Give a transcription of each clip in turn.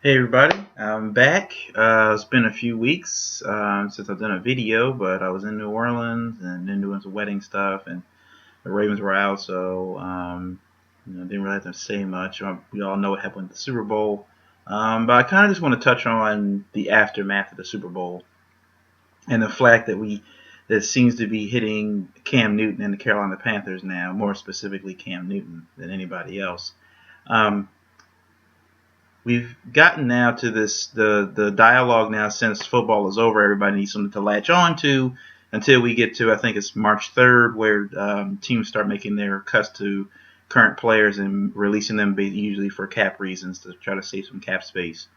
Hey everybody, I'm back. It's been a few weeks since I've done a video, but I was in New Orleans and then doing some wedding stuff, and the Ravens were out, so didn't really have to say much. We all know what happened with the Super Bowl, but I kind of just want to touch on the aftermath of the Super Bowl and the fact that seems to be hitting Cam Newton and the Carolina Panthers now, more specifically Cam Newton than anybody else. Um, we've gotten now to the dialogue now since football is over. Everybody needs something to latch on to until we get to, I think it's March 3rd, where teams start making their cuts to current players and releasing them usually for cap reasons to try to save some cap space.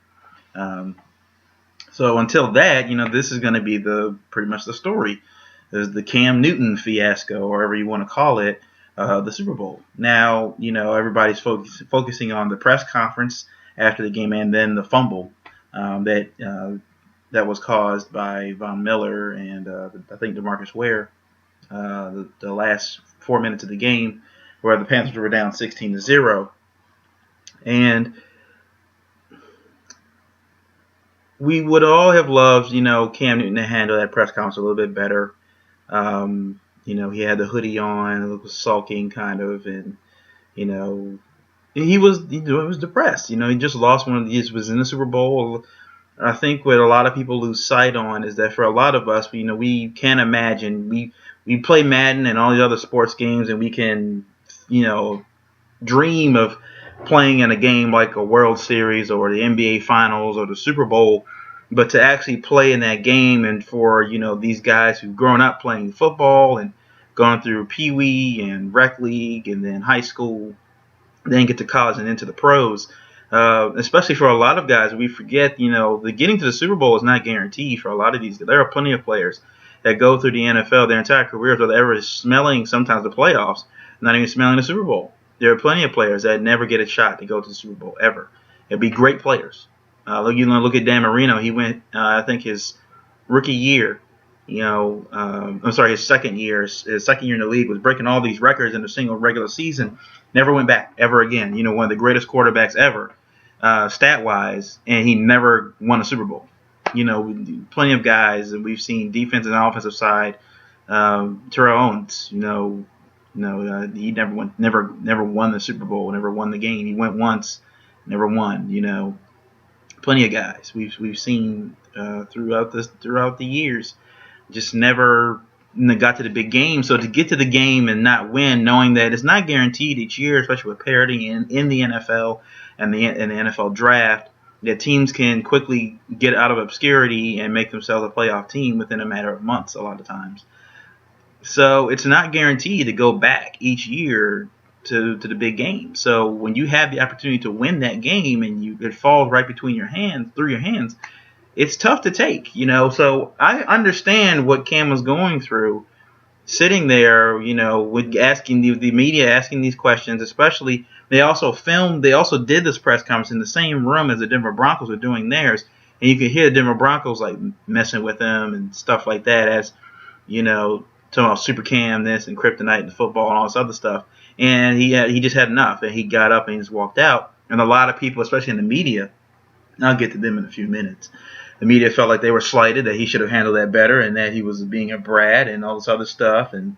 So until that, this is going to be pretty much the story. There's the Cam Newton fiasco, or whatever you want to call it, the Super Bowl. Now, everybody's focusing on the press conference after the game and then the fumble that was caused by Von Miller and I think DeMarcus Ware the last 4 minutes of the game, where the Panthers were down 16-0. And we would all have loved, Cam Newton to handle that press conference a little bit better. He had the hoodie on, was sulking kind of, and he was depressed. He just lost one of these. Was in the Super Bowl. I think what a lot of people lose sight on is that for a lot of us, we can't imagine. We play Madden and all the other sports games, and we can dream of playing in a game like a World Series or the NBA Finals or the Super Bowl. But to actually play in that game, and for these guys who've grown up playing football and gone through Pee Wee and Rec League and then high school, then get to college and into the pros, especially for a lot of guys, we forget, the getting to the Super Bowl is not guaranteed for a lot of these. There are plenty of players that go through the NFL their entire careers without ever smelling sometimes the playoffs, not even smelling the Super Bowl. There are plenty of players that never get a shot to go to the Super Bowl ever. It'd be great players. Look at Dan Marino. He went, I think his rookie year, his second year in the league, was breaking all these records in a single regular season. Never went back ever again. One of the greatest quarterbacks ever, stat-wise, and he never won a Super Bowl. Plenty of guys that we've seen, defensive and offensive side. Terrell Owens, he never won the Super Bowl, never won the game. He went once, never won. Plenty of guys we've seen throughout the years, just never got to the big game. So to get to the game and not win, knowing that it's not guaranteed each year, especially with parity in the NFL and the NFL draft, that teams can quickly get out of obscurity and make themselves a playoff team within a matter of months a lot of times. So it's not guaranteed to go back each year to the big game. So when you have the opportunity to win that game and it falls right through your hands, it's tough to take, So I understand what Cam was going through, sitting there, with asking the media, asking these questions. Especially, they also did this press conference in the same room as the Denver Broncos were doing theirs, and you could hear the Denver Broncos like messing with them and stuff like that, as talking about Super Cam this and Kryptonite and football and all this other stuff. And he just had enough, and he got up and he just walked out. And a lot of people, especially in the media, I'll get to them in a few minutes, the media felt like they were slighted, that he should have handled that better, and that he was being a brat and all this other stuff and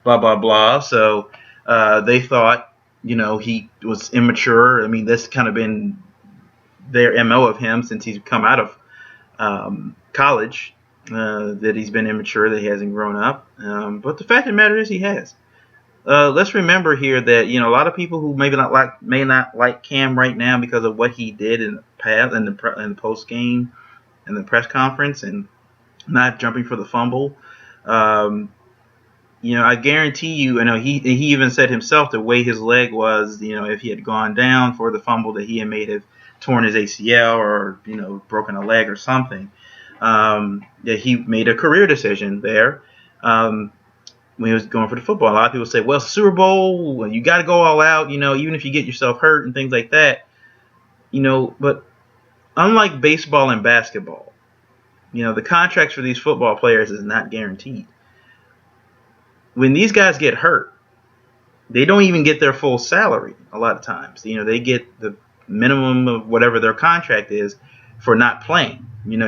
blah, blah, blah. So they thought, he was immature. I mean, that's kind of been their MO of him since he's come out of college, that he's been immature, that he hasn't grown up. But the fact of the matter is he has. Let's remember here that a lot of people who may not like Cam right now because of what he did in the past, in the post game and the press conference, and not jumping for the fumble. I guarantee you, he even said himself the way his leg was, if he had gone down for the fumble, that he may have torn his ACL or broken a leg or something. That he made a career decision there. When he was going for the football. A lot of people say, well, it's Super Bowl, you got to go all out, even if you get yourself hurt and things like that. But unlike baseball and basketball, the contracts for these football players is not guaranteed. When these guys get hurt, they don't even get their full salary a lot of times. They get the minimum of whatever their contract is for not playing. You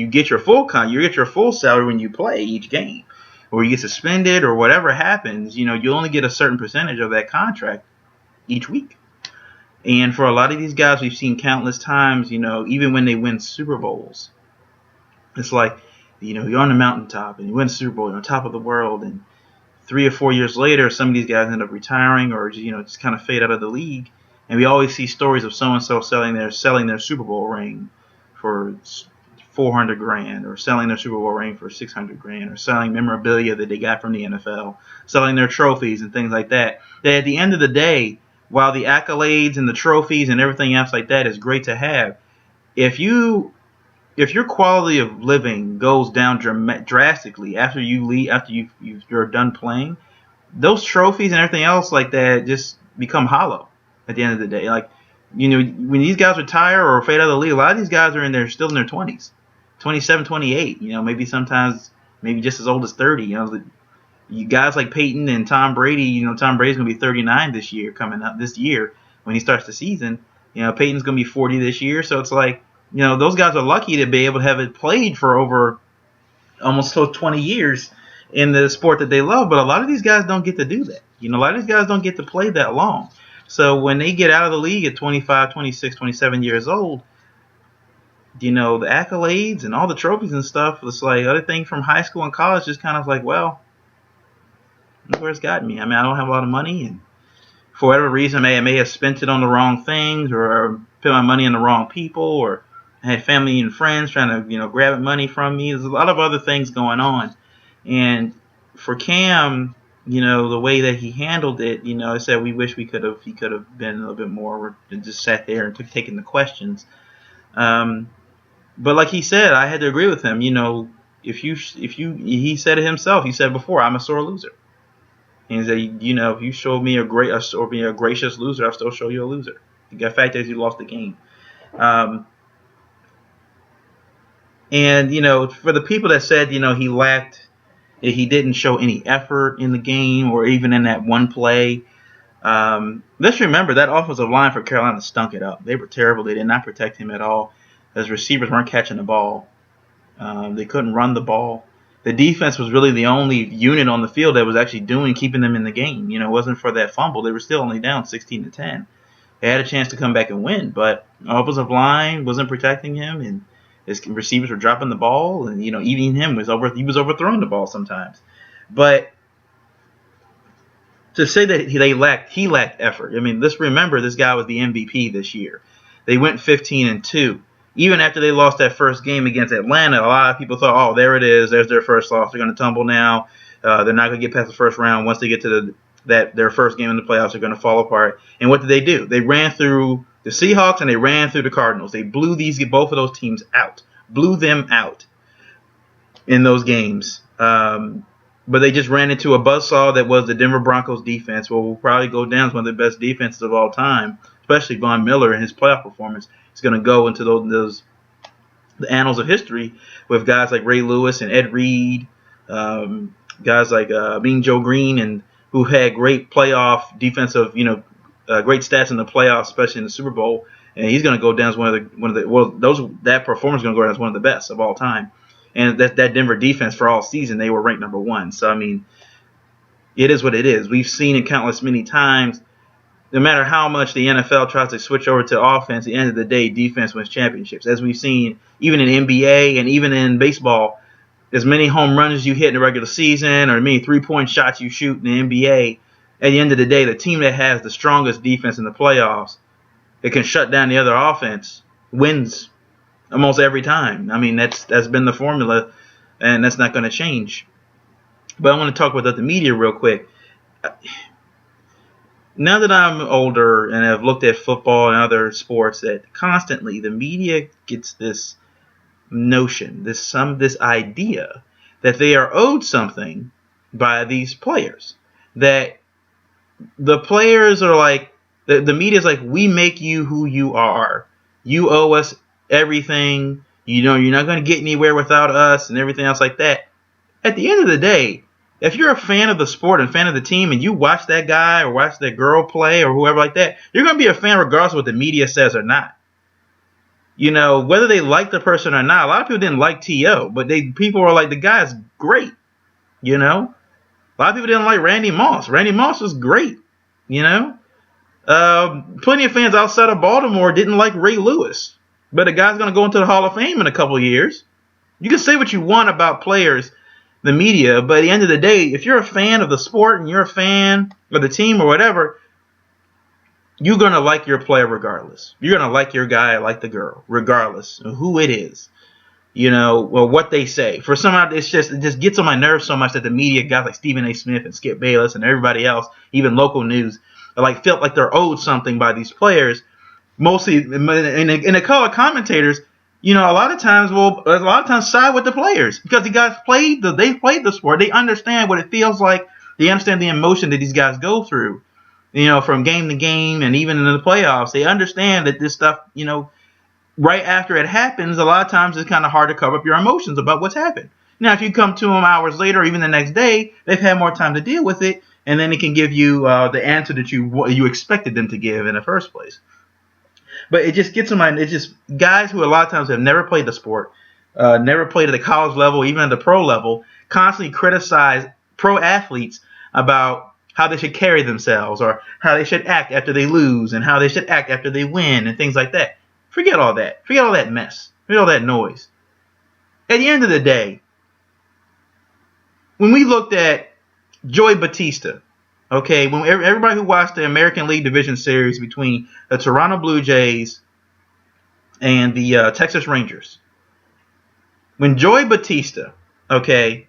get your you get your full salary when you play each game, or you get suspended or whatever happens. You only get a certain percentage of that contract each week. And for a lot of these guys, we've seen countless times, even when they win Super Bowls, it's like, you're on the mountaintop and you win the Super Bowl, you're on top of the world, and 3 or 4 years later, some of these guys end up retiring or just kind of fade out of the league. And we always see stories of so and so selling their Super Bowl ring for $400,000, or selling their Super Bowl ring for $600,000, or selling memorabilia that they got from the NFL, selling their trophies and things like that. That at the end of the day, while the accolades and the trophies and everything else like that is great to have, if your quality of living goes down drastically after you leave, after you're done playing, those trophies and everything else like that just become hollow at the end of the day. Like, when these guys retire or fade out of the league, a lot of these guys are still in their 20s, 27, 28. Maybe sometimes maybe just as old as 30. You guys like Peyton and Tom Brady. Tom Brady's gonna be 39 this year, coming up this year when he starts the season. Peyton's gonna be 40 this year, so it's like, those guys are lucky to be able to have it played for over almost 20 years in the sport that they love. But a lot of these guys don't get to do that. A lot of these guys don't get to play that long. So when they get out of the league at 25, 26, 27 years old, the accolades and all the trophies and stuff, it's like other things from high school and college just kind of like, well, look where it's gotten me. I mean, I don't have a lot of money, and for whatever reason, I may have spent it on the wrong things, or put my money in the wrong people, or I had family and friends trying to, grab money from me. There's a lot of other things going on. And for Cam, the way that he handled it, I said we wish he could have been a little bit more, and just sat there and taken the questions. But like he said, I had to agree with him. He said it himself. He said before, I'm a sore loser. And he said, if you show me a gracious loser, I'll still show you a loser. The fact is, you lost the game. And for the people that said, he didn't show any effort in the game or even in that one play. Let's remember that offensive line for Carolina stunk it up. They were terrible. They did not protect him at all. His receivers weren't catching the ball. They couldn't run the ball. The defense was really the only unit on the field that was actually keeping them in the game. It wasn't for that fumble. They were still only down 16-10. They had a chance to come back and win, but offensive line wasn't protecting him, and his receivers were dropping the ball, and even him he was overthrowing the ball sometimes. But to say that he lacked effort. I mean, let's remember this guy was the MVP this year. They went 15-2. Even after they lost that first game against Atlanta, a lot of people thought, oh, there it is. There's their first loss. They're going to tumble now. They're not going to get past the first round. Once they get to their first game in the playoffs, they're going to fall apart. And what did they do? They ran through the Seahawks and they ran through the Cardinals. They blew both of those teams out. Blew them out in those games. But they just ran into a buzzsaw that was the Denver Broncos defense, where will probably go down as one of the best defenses of all time, especially Von Miller and his playoff performance. It's going to go into the annals of history with guys like Ray Lewis and Ed Reed, guys like Mean Joe Green, and who had great playoff defensive, great stats in the playoffs, especially in the Super Bowl. And he's going to go down as that performance is going to go down as one of the best of all time. And that Denver defense for all season, they were ranked number one. So I mean, it is what it is. We've seen it countless many times. No matter how much the NFL tries to switch over to offense, at the end of the day, defense wins championships. As we've seen, even in NBA and even in baseball, as many home runs as you hit in the regular season or as many three-point shots you shoot in the NBA, at the end of the day, the team that has the strongest defense in the playoffs, it can shut down the other offense, wins almost every time. I mean, that's been the formula, and that's not going to change. But I want to talk about the media real quick. Now that I'm older and have looked at football and other sports, that constantly the media gets this notion, this idea that they are owed something by these players. That the players are like, the media is like, we make you who you are. You owe us everything. You're not going to get anywhere without us and everything else like that. At the end of the day, if you're a fan of the sport and fan of the team and you watch that guy or watch that girl play or whoever like that, you're going to be a fan regardless of what the media says or not. Whether they like the person or not. A lot of people didn't like T.O., but people were like, the guy's great. A lot of people didn't like Randy Moss. Randy Moss was great. Plenty of fans outside of Baltimore didn't like Ray Lewis. But the guy's going to go into the Hall of Fame in a couple of years. You can say what you want about players, the media, but at the end of the day, if you're a fan of the sport and you're a fan of the team or whatever, you're going to like your player regardless. You're going to like your guy, like the girl, regardless of who it is. Or what they say. For some, it just gets on my nerves so much that the media, guys like Stephen A. Smith and Skip Bayless and everybody else, even local news, felt like they're owed something by these players. Mostly, in the color commentators, a lot of times side with the players because the guys they played the sport. They understand what it feels like. They understand the emotion that these guys go through, from game to game and even in the playoffs. They understand that this stuff, right after it happens, a lot of times it's kind of hard to cover up your emotions about what's happened. Now, if you come to them hours later or even the next day, they've had more time to deal with it, and then it can give you the answer that you expected them to give in the first place. But it just gets in mind. It's just guys who a lot of times have never played the sport, never played at the college level, even at the pro level, constantly criticize pro athletes about how they should carry themselves or how they should act after they lose and how they should act after they win and things like that. Forget all that. Forget all that mess. Forget all that noise. At the end of the day, when we looked at Joey Batista, okay, when everybody who watched the American League Division Series between the Toronto Blue Jays and the Texas Rangers, when Joey Batista, okay,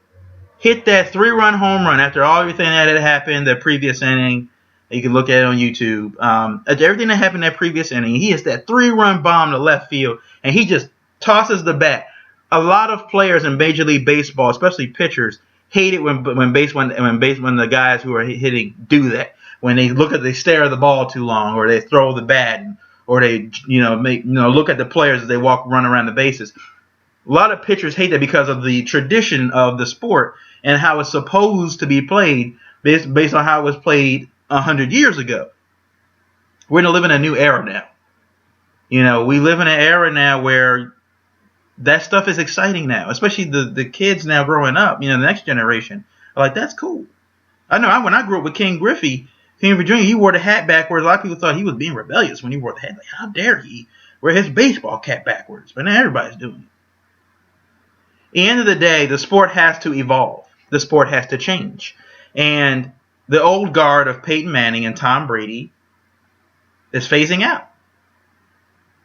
hit that 3-run home run after everything that had happened the previous inning, you can look at it on YouTube. After everything that happened that previous inning, he hits that 3-run bomb to left field, and he just tosses the bat. A lot of players in Major League Baseball, especially pitchers, hate it when the guys who are hitting do that. When they stare at the ball too long, or they throw the bat, or they look at the players as they run around the bases. A lot of pitchers hate that because of the tradition of the sport and how it's supposed to be played based on how it was played 100 years ago. We're going to live in a new era now. We live in an era now where that stuff is exciting now, especially the kids now growing up, the next generation. Are like, that's cool. I know when I grew up with King Griffey Jr., he wore the hat backwards. A lot of people thought he was being rebellious when he wore the hat. Like, how dare he wear his baseball cap backwards? But now everybody's doing it. At the end of the day, the sport has to evolve. The sport has to change. And the old guard of Peyton Manning and Tom Brady is phasing out.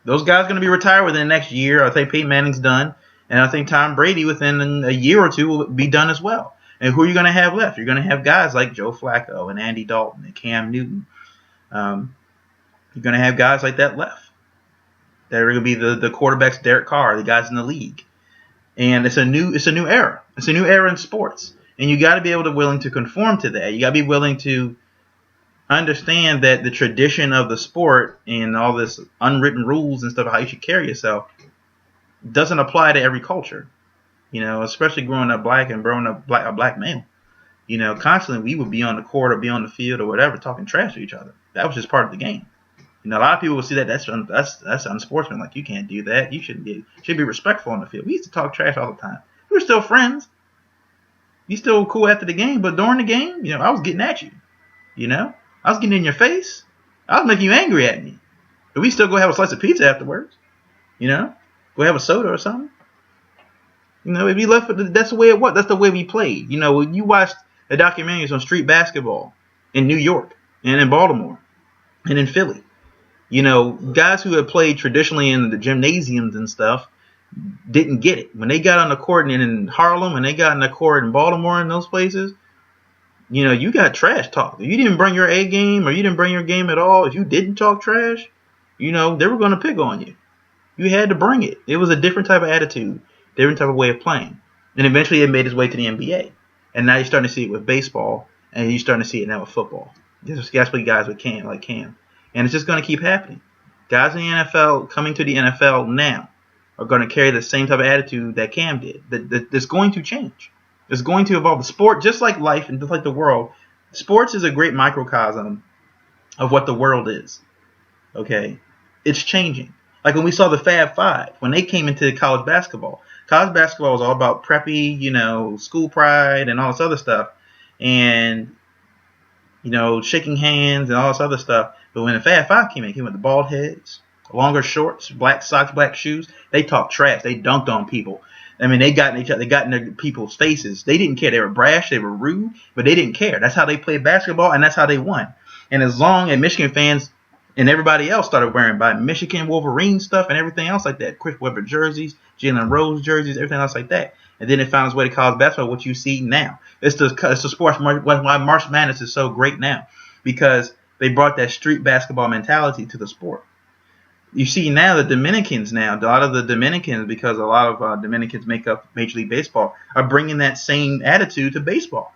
Those guys are going to be retired within the next year. I think Peyton Manning's done. And I think Tom Brady within a year or two will be done as well. And who are you going to have left? You're going to have guys like Joe Flacco and Andy Dalton and Cam Newton. You're going to have guys like that left. That are going to be the quarterbacks, Derek Carr, the guys in the league. And it's a new era. It's a new era in sports. And you got to be willing to conform to that. You got to be willing to understand that the tradition of the sport and all this unwritten rules and stuff of how you should carry yourself doesn't apply to every culture. Especially growing up black and growing up a black male. Constantly we would be on the court or be on the field or whatever talking trash to each other. That was just part of the game. A lot of people will see that's unsportsmanlike. You can't do that. You should be respectful on the field. We used to talk trash all the time. We were still friends. You still cool after the game, but during the game, I was getting at you. I was getting in your face. I was making you angry at me. But we still go have a slice of pizza afterwards. Go have a soda or something. If you left, that's the way it was. That's the way we played. When you watched the documentaries on street basketball in New York and in Baltimore and in Philly, guys who had played traditionally in the gymnasiums and stuff didn't get it. When they got on the court in Harlem and they got on the court in Baltimore and those places, you got trash talk. If you didn't bring your A game or you didn't bring your game at all, if you didn't talk trash, they were going to pick on you. You had to bring it. It was a different type of attitude, different type of way of playing. And eventually it made its way to the NBA. And now you're starting to see it with baseball and you're starting to see it now with football. Especially guys with Cam. And it's just going to keep happening. Guys in the NFL coming to the NFL now are going to carry the same type of attitude that Cam did. That's going to change. It's going to evolve. The sport, just like life and just like the world, sports is a great microcosm of what the world is. Okay, it's changing. Like when we saw the Fab Five, when they came into college basketball was all about preppy, school pride and all this other stuff, and shaking hands and all this other stuff. But when the Fab Five came in, came with the bald heads, longer shorts, black socks, black shoes. They talked trash. They dunked on people. I mean, they got in each other. They got in their people's faces. They didn't care. They were brash. They were rude, but they didn't care. That's how they played basketball, and that's how they won. And as long as Michigan fans and everybody else started wearing by Michigan Wolverine stuff and everything else like that, Chris Webber jerseys, Jalen Rose jerseys, everything else like that. And then it found its way to college basketball, what you see now. It's the sports. Why March Madness is so great now, because they brought that street basketball mentality to the sport. You see now the Dominicans a lot of the Dominicans, because a lot of Dominicans make up Major League Baseball, are bringing that same attitude to baseball.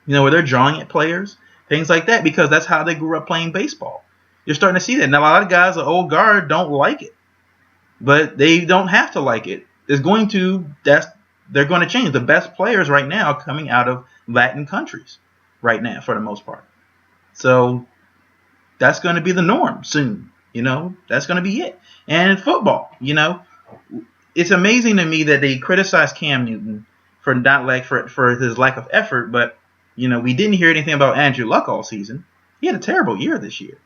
Where they're drawing at players, things like that, because that's how they grew up playing baseball. You're starting to see that. Now, a lot of guys, the old guard, don't like it. But they don't have to like it. They're going to change. The best players right now are coming out of Latin countries right now, for the most part. So that's going to be the norm soon. That's going to be it. And in football, it's amazing to me that they criticize Cam Newton for his lack of effort, but we didn't hear anything about Andrew Luck all season. He had a terrible year this year.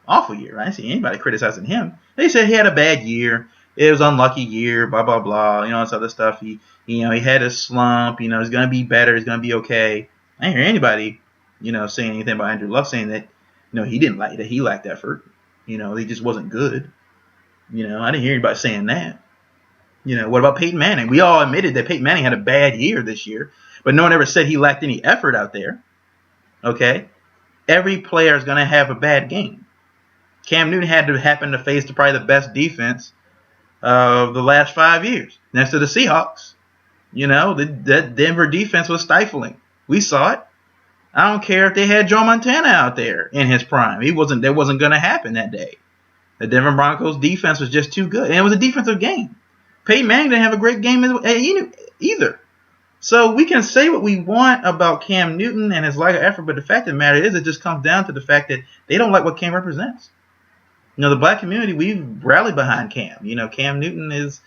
Awful year. I didn't see anybody criticizing him. They said he had a bad year. It was an unlucky year, blah, blah, blah. This other stuff. He had a slump. He's going to be better. He's going to be okay. I didn't hear anybody, saying anything about Andrew Luck, saying that, he didn't like that. He lacked effort. He just wasn't good. I didn't hear anybody saying that. What about Peyton Manning? We all admitted that Peyton Manning had a bad year this year, but no one ever said he lacked any effort out there. Okay? Every player is going to have a bad game. Cam Newton had to happen to face probably the best defense of the last 5 years, next to the Seahawks. The Denver defense was stifling. We saw it. I don't care if they had Joe Montana out there in his prime. That wasn't going to happen that day. The Denver Broncos defense was just too good. And it was a defensive game. Peyton Manning didn't have a great game either. So we can say what we want about Cam Newton and his lack of effort, but the fact of the matter is it just comes down to the fact that they don't like what Cam represents. The black community, we've rallied behind Cam. Cam Newton is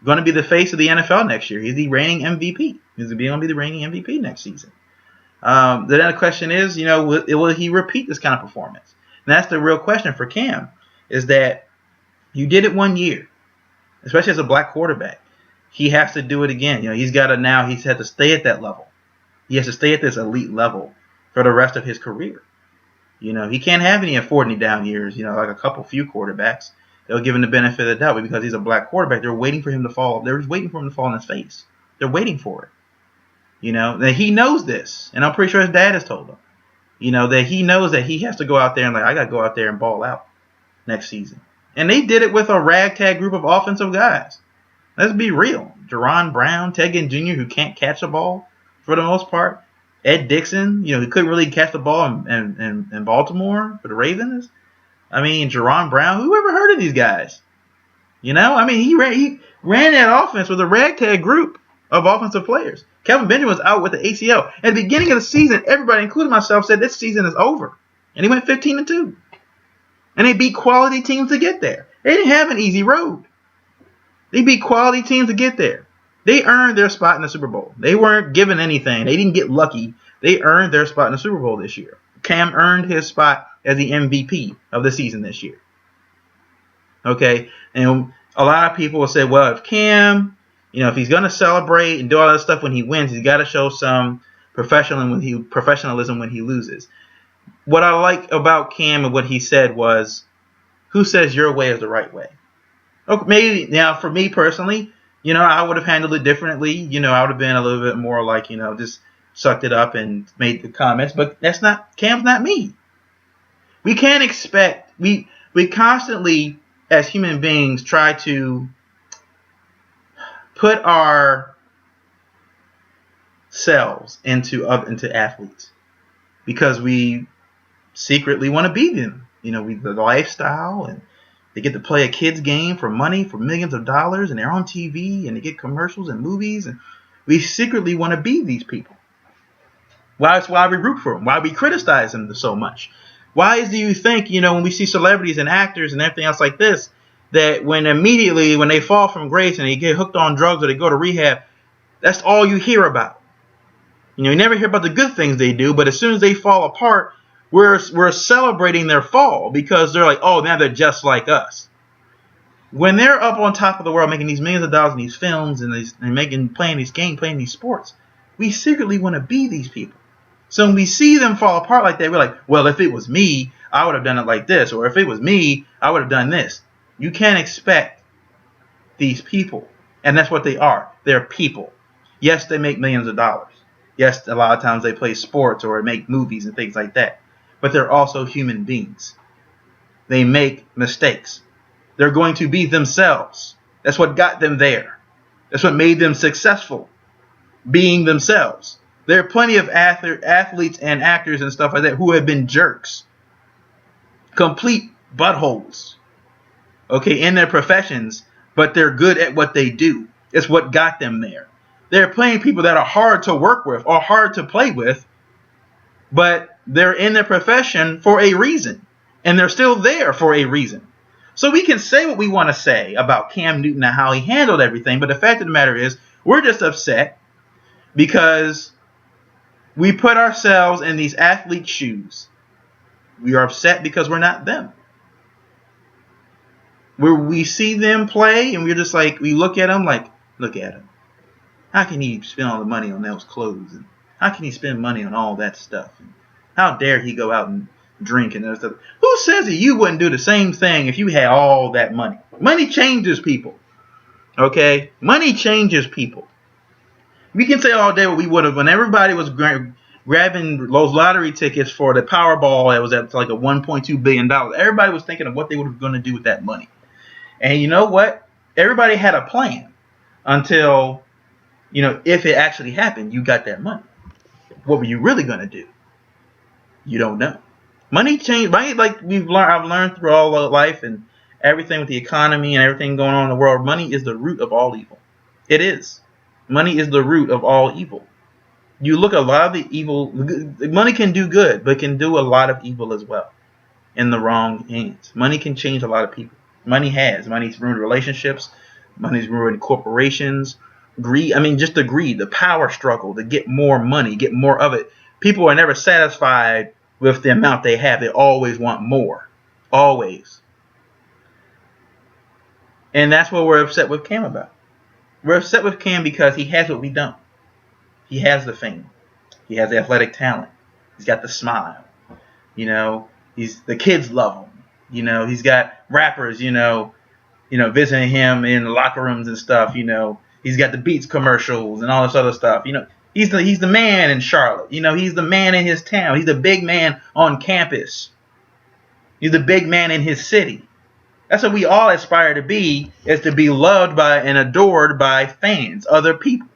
going to be the face of the NFL next year. He's the reigning MVP. He's going to be the reigning MVP next season. Then the question is, will he repeat this kind of performance? And that's the real question for Cam, is that you did it 1 year, especially as a black quarterback. He has to do it again. He's had to stay at that level. He has to stay at this elite level for the rest of his career. He can't have any 40 down years, like a few quarterbacks. They'll give him the benefit of the doubt, but because he's a black quarterback, they're waiting for him to fall. They're just waiting for him to fall on his face. They're waiting for it. That he knows this, and I'm pretty sure his dad has told him. That he knows that he has to go out there and I got to go out there and ball out next season. And they did it with a ragtag group of offensive guys. Let's be real. Jerron Brown, Ted Ginn Jr., who can't catch a ball for the most part. Ed Dixon, he couldn't really catch the ball in Baltimore for the Ravens. I mean, Jerron Brown, who ever heard of these guys? He ran that offense with a ragtag group of offensive players. Kelvin Benjamin was out with the ACL. At the beginning of the season, everybody, including myself, said this season is over. And he went 15-2. And they beat quality teams to get there. They didn't have an easy road. They beat quality teams to get there. They earned their spot in the Super Bowl. They weren't given anything. They didn't get lucky. They earned their spot in the Super Bowl this year. Cam earned his spot as the MVP of the season this year. Okay? And a lot of people will say, well, if Cam, if he's going to celebrate and do all that stuff when he wins, he's got to show some professionalism when he loses. What I like about Cam and what he said was, who says your way is the right way? Okay, maybe now for me personally, I would have handled it differently. I would have been a little bit more like, just sucked it up and made the comments. But Cam's not me. We can't expect, we constantly, as human beings, try to put ourselves into athletes because we secretly want to be them. The lifestyle, and they get to play a kid's game for money, for millions of dollars, and they're on TV, and they get commercials and movies, and We secretly want to be these people. That's why we root for them. Why we criticize them so much. Why do you think, when we see celebrities and actors and everything else like this, that when they fall from grace and they get hooked on drugs or they go to rehab, that's all you hear about. You never hear about the good things they do, but as soon as they fall apart, we're celebrating their fall because they're like, oh, now they're just like us. When they're up on top of the world making these millions of dollars in these films and playing these games, playing these sports, we secretly want to be these people. So when we see them fall apart like that, we're like, well, if it was me, I would have done it like this. Or if it was me, I would have done this. You can't expect these people. And that's what they are. They're people. Yes, they make millions of dollars. Yes, a lot of times they play sports or make movies and things like that. But they're also human beings. They make mistakes. They're going to be themselves. That's what got them there. That's what made them successful. Being themselves. There are plenty of athletes and actors and stuff like that who have been jerks. Complete buttholes. Okay, in their professions, but they're good at what they do. It's what got them there. There are plenty of people that are hard to work with or hard to play with, but they're in their profession for a reason. And they're still there for a reason. So we can say what we want to say about Cam Newton and how he handled everything, but the fact of the matter is, we're just upset because we put ourselves in these athletes' shoes. We are upset because we're not them. We see them play and we're just like, we look at them like, look at him. How can he spend all the money on those clothes? And how can he spend money on all that stuff? And how dare he go out and drink and other stuff? Who says that you wouldn't do the same thing if you had all that money? Money changes people. Okay? Money changes people. We can say all day what we would have when everybody was grabbing those lottery tickets for the Powerball that was at like a $1.2 billion. Everybody was thinking of what they were going to do with that money. And you know what? Everybody had a plan until, if it actually happened, you got that money. What were you really going to do? You don't know. Money changed. Money, like I've learned through all of life and everything with the economy and everything going on in the world, money is the root of all evil. It is. Money is the root of all evil. You look at a lot of the evil. Money can do good, but can do a lot of evil as well in the wrong hands. Money can change a lot of people. Money's ruined relationships. Money's ruined corporations. Greed. Just the greed, the power struggle to get more money, get more of it. People are never satisfied with the amount they have. They always want more. Always. And that's what we're upset with Cam about. We're upset with Cam because he has what we don't. He has the fame. He has the athletic talent. He's got the smile. The kids love him. He's got rappers, visiting him in the locker rooms and stuff. He's got the Beats commercials and all this other stuff. He's the man in Charlotte. He's the man in his town. He's the big man on campus. He's the big man in his city. That's what we all aspire to be, is to be loved by and adored by fans, other people.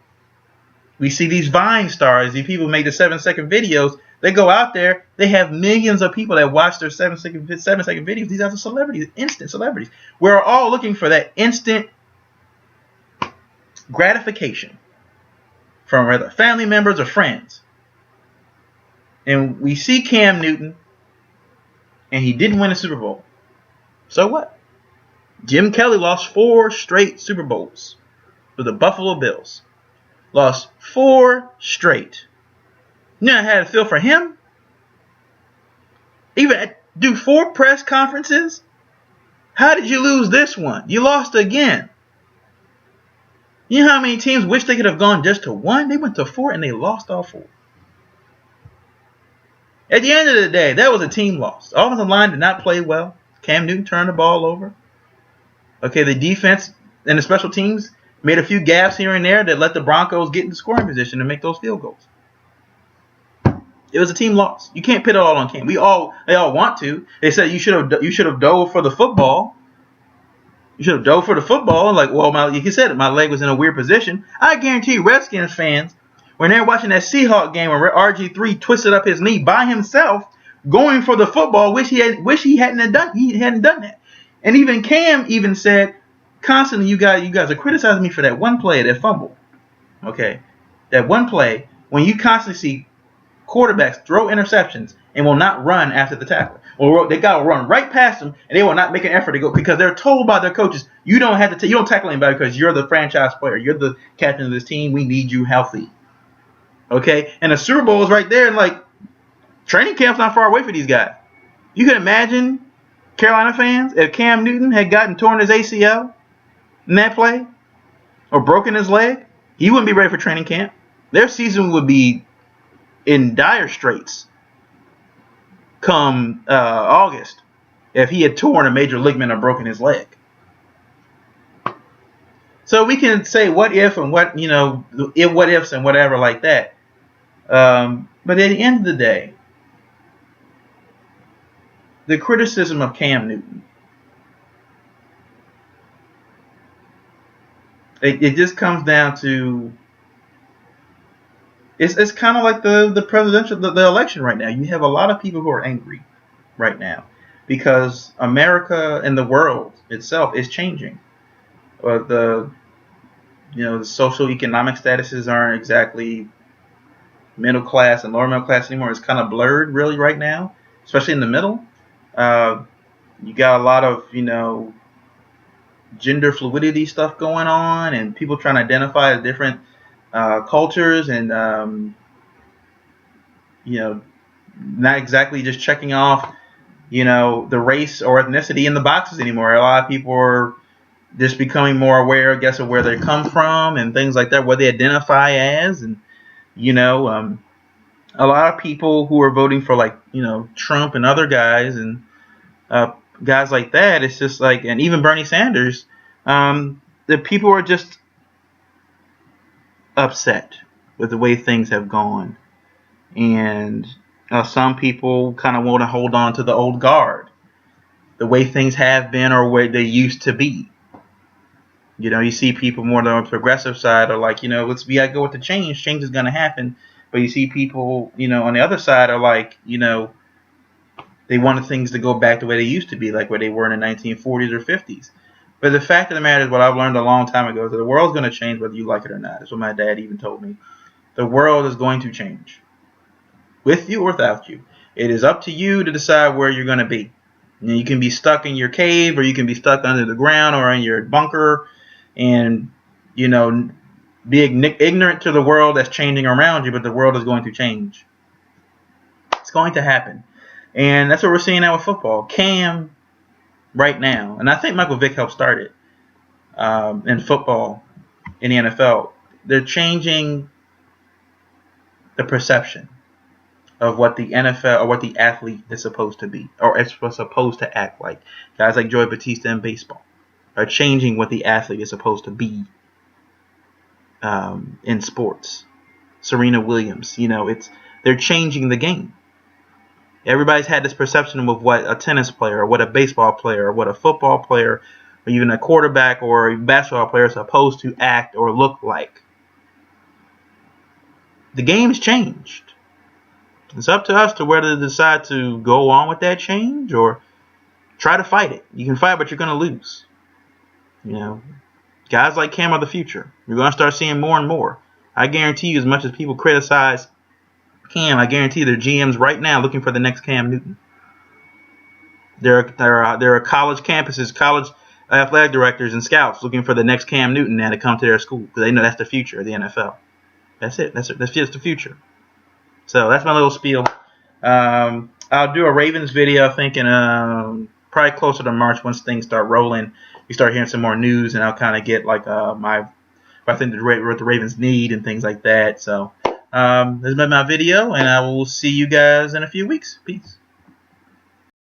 We see these Vine stars, these people make the 7-second videos. They go out there, they have millions of people that watch their 7-second videos. These are the celebrities, instant celebrities. We're all looking for that instant gratification from whether family members or friends. And we see Cam Newton, and he didn't win a Super Bowl. So what? Jim Kelly lost 4 straight Super Bowls with the Buffalo Bills. Lost 4 straight. You know how to feel for him? Even do 4 press conferences? How did you lose this one? You lost again. You know how many teams wish they could have gone just to 1? They went to 4 and they lost all 4. At the end of the day, that was a team loss. The offensive line did not play well. Cam Newton turned the ball over. Okay, the defense and the special teams made a few gaffes here and there that let the Broncos get into scoring position to make those field goals. It was a team loss. You can't put it all on Cam. They all want to. They said you should have dove for the football. You should have dove for the football. And like you said, my leg was in a weird position. I guarantee you, Redskins fans, when they're watching that Seahawk game where RG3 twisted up his knee by himself, going for the football, wish he hadn't done that. And even Cam said constantly, you guys are criticizing me for that one play, that fumble. Okay, That one play when you constantly see quarterbacks throw interceptions and will not run after the tackler. Or they got to run right past them, and they will not make an effort to go because they're told by their coaches, you don't have to you don't tackle anybody because you're the franchise player. You're the captain of this team. We need you healthy. Okay? And the Super Bowl is right there, and like training camp's not far away for these guys. You can imagine, Carolina fans, if Cam Newton had gotten torn his ACL in that play or broken his leg, he wouldn't be ready for training camp. Their season would be in dire straits come August if he had torn a major ligament or broken his leg. So we can say what if and what ifs and whatever like that. But at the end of the day, the criticism of Cam Newton, it just comes down to it's kind of like the presidential the election right now. You have a lot of people who are angry right now because America and the world itself is changing. The social economic statuses aren't exactly middle class and lower middle class anymore. It's kind of blurred really right now, especially in the middle. You got a lot of gender fluidity stuff going on, and people trying to identify as different cultures, and not exactly just checking off the race or ethnicity in the boxes anymore. A lot of people are just becoming more aware, I guess, of where they come from and things like that, what they identify as, and a lot of people who are voting for Trump and other guys and guys like that. It's just like, and even Bernie Sanders, the people are just upset with the way things have gone, and some people kind of want to hold on to the old guard, the way things have been or where they used to be. You see people more on the progressive side are like, we gotta go with the change. Change is gonna happen. But you see people, on the other side are like, they wanted things to go back the way they used to be, like where they were in the 1940s or 50s. But the fact of the matter is, what I've learned a long time ago is that the world's going to change whether you like it or not. That's what my dad even told me. The world is going to change, with you or without you. It is up to you to decide where you're going to be. You can be stuck in your cave, or you can be stuck under the ground or in your bunker, and be ignorant to the world that's changing around you. But the world is going to change. It's going to happen, and that's what we're seeing now with football. Cam, right now, and I think Michael Vick helped start it in football in the NFL. They're changing the perception of what the NFL or what the athlete is supposed to be, or is supposed to act like. Guys like Joey Batista in baseball are changing what the athlete is supposed to be in sports. Serena Williams, they're changing the game. Everybody's had this perception of what a tennis player, or what a baseball player, or what a football player, or even a quarterback or a basketball player is supposed to act or look like. The game's changed. It's up to us to whether to decide to go on with that change or try to fight it. You can fight, but you're going to lose. Guys like Cam are the future. You're going to start seeing more and more. I guarantee you, as much as people criticize Cam, I guarantee there are GMs right now looking for the next Cam Newton. There are college campuses, college athletic directors and scouts looking for the next Cam Newton now to come to their school because they know that's the future of the NFL. That's it. That's just the future. So that's my little spiel. I'll do a Ravens video, I think, in probably closer to March once things start rolling. We start hearing some more news, and I'll kind of get like what I think what the Ravens need and things like that. So this has been my video, and I will see you guys in a few weeks. Peace.